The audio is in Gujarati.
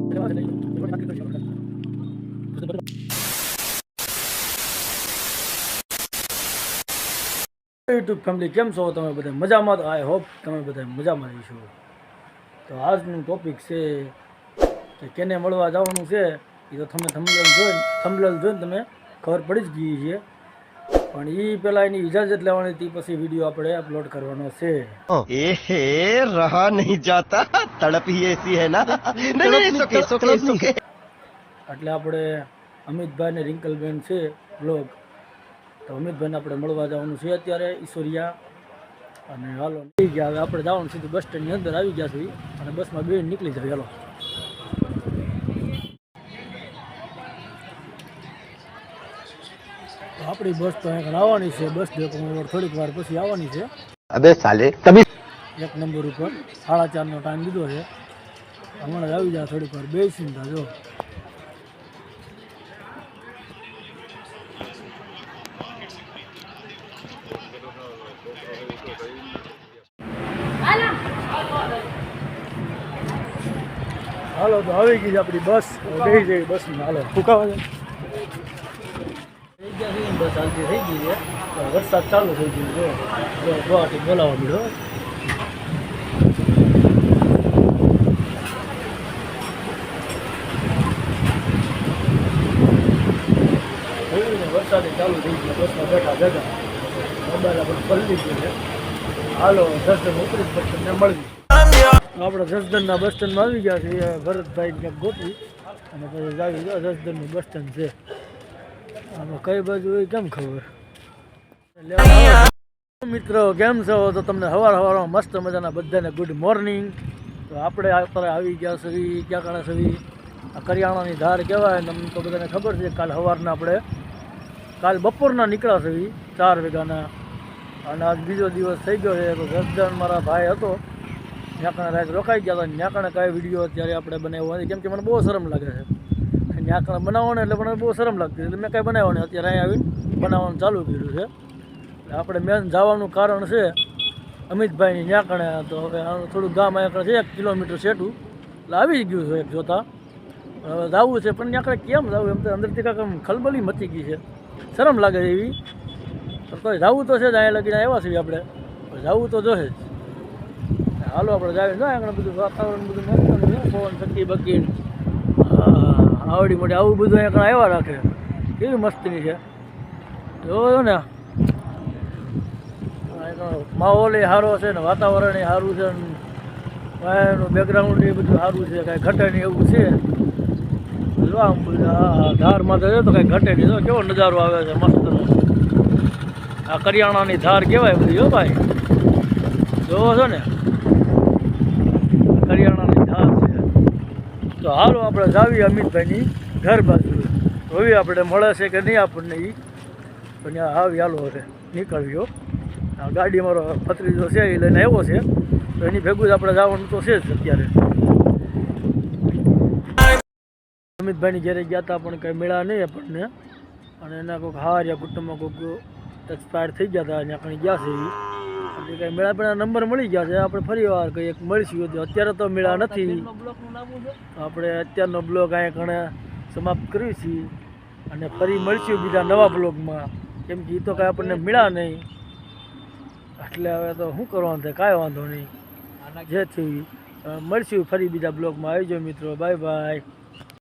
યુટ્યુબ ફેમિલી કેમ છો તમે બધા મજામાં? તો આઈ હોપ તમે બધા મજામાં રહીશો. તો આજનું ટોપિક છે કે કેને મળવા જવાનું છે. એ તો તમે થંબનેલ જોઈને તમે ખબર પડી જ ગઈ છે, પણ એ પહેલાં એની ઇજાજત લેવાની હતી, પછી વિડીયો આપણે અપલોડ કરવાનો છે. रहा नहीं जाता तड़प ही ऐसी है ना એટલે આપણે અમિતભાઈ ને રિંકલબેન છે બ્લોગ, તો અમિતભાઈને આપણે મળવા જવાનું છે અત્યારે ઈશ્વરિયા. અને હાલો થઈ ગયા, હવે આપણે જવાનું સીધું બસ સ્ટેન્ડની અંદર આવી ગયા છીએ અને બસમાં બે નીકળી જાય. હાલો તો આપણી બસ તો અહીં આવવાની છે, બસ ડેપો થોડીક વાર પછી આવવાની છે. अबे साले तभी 1 નંબર ઉપર 4:30નો ટાઈમ દીધો છે. હમણાં આવી જાય થોડીક વાર બેસીને જો. હાલો તો આવી ગઈ છે આપણી બસ, બેસી જઈ બસમાં. હાલો ફૂકાવા છે થઈ ગયા છે, બસ હાલતી થઈ ગઈ છે. વરસાદ ચાલુ થઈ ગયો છે, ગુવાહાટી બોલાવવા મળ્યો. વરસાદે ચાલુ થઈ ગયો, બસમાં બેઠા ભેગા મોબાઈલ આપણે પલટી ગયો છે. હાલો જસદન ઉતરી જ તમને મળવી. આપણે જસદનના બસ સ્ટેન્ડમાં આવી ગયા છીએ. ભરતભાઈ ક્યાંક ગોતવી અને પછી આવી ગયો. જસદનનું બસ સ્ટેન્ડ છે, આમાં કઈ બાજુ હોય કેમ ખબર. મિત્રો કેમ છો? તો તમને સવારમાં મસ્ત મજાના બધાને ગુડ મોર્નિંગ. તો આપણે અત્યારે આવી ગયા છીએ ક્યાં કાણે છીએ, આ કરિયાણાની ધાર કહેવાય. તમને તો બધાને ખબર છે, કાલ સવારના આપણે કાલ બપોરના નીકળ્યા છીએ 4 વાગ્યાના, અને આજ બીજો દિવસ થઈ ગયો છે. તો જસદન મારા ભાઈ હતો, ન્યાકણે રાત રોકાઈ ગયા હતા. ન્યાકણે કાંઈ વિડીયો અત્યારે આપણે બનાવ્યો નથી, કેમ કે મને બહુ શરમ લાગે છે ન્યાકણે બનાવવાનો, એટલે મને બહુ શરમ લાગતી, એટલે મેં કાંઈ બનાવ્યો નહીં. અત્યારે અહીં આવીને બનાવવાનું ચાલુ કર્યું છે. આપણે મેન જવાનું કારણ છે અમિતભાઈની ન્યાકણે. તો હવે થોડું ગામ અહીંયા છે 1 કિલોમીટર સેટું, એટલે આવી ગયું છે એક જોતા. હવે જવું છે, પણ ન્યાકણે કેમ જવું, એમ તો અંદરથી કાંઈક આમ ખલબલી મચી ગઈ છે, શરમ લાગે છે એવી. તો જવું તો છે જ, અહીંયા લગીને આવ્યા છીએ આપણે, જવું તો જોશે જ. હાલો આપણે જાવીને જાય આગળ બધું વાતાવરણ બધું મસ્ત, પવન ચક્કી બક્કી આવડી મોટી આવું બધું અહીંયા આવ્યા રાખે, કેવી મસ્તીની છે જોયો ને. માહોલ એ સારો છે ને, વાતાવરણ એ સારું છે ને, એનું બેકગ્રાઉન્ડ એ બધું સારું છે, કાંઈ ઘટે નહીં એવું છે. જો આમ ધારમાં તો કાંઈ ઘટે નહીં. તો કેવો નજારો આવે છે મસ્ત. આ કરિયાણાની ધાર કહેવાય બધી. હો ભાઈ જોવો છો ને, કરિયાણાની ધાર છે. તો હાલો આપણે જાવીએ અમિતભાઈની ઘર બાજુ. હવે આપણે મળે છે કે નહીં આપણને એ, પણ આવી હાલો હવે નીકળ્યો. આ ગાડી મારો ભત્રીજો છે, એ લઈને આવ્યો છે, તો એની ભેગું જ આપણે જવાનું તો છે જ અત્યારે. અમિતભાઈની ઘરે ગયા હતા, પણ કંઈ મળ્યા નહીં આપણને. અને એના કોઈક હાર્યા કુટુંબમાં કોઈક એક્સપાયર થઈ ગયા હતા, ત્યાં કંઈ ગયા છે એ, એટલે કંઈ મેળા પણ નંબર મળી ગયા છે. આપણે ફરી વાર કંઈ એક મળીશું. અત્યારે તો મેળા નથી, આપણે અત્યારનો બ્લોગ અહીંયા ઘણે સમાપ્ત કરીએ છીએ અને ફરી મળીશું બીજા નવા બ્લોગમાં, કેમ કે એ તો કાંઈ આપણને મળ્યા નહીં. એટલે હવે તો શું કરવાનું થાય, કાંઈ વાંધો નહીં, જે થયું મળશું ફરી બીજા બ્લોગમાં. આવજો મિત્રો, બાય બાય.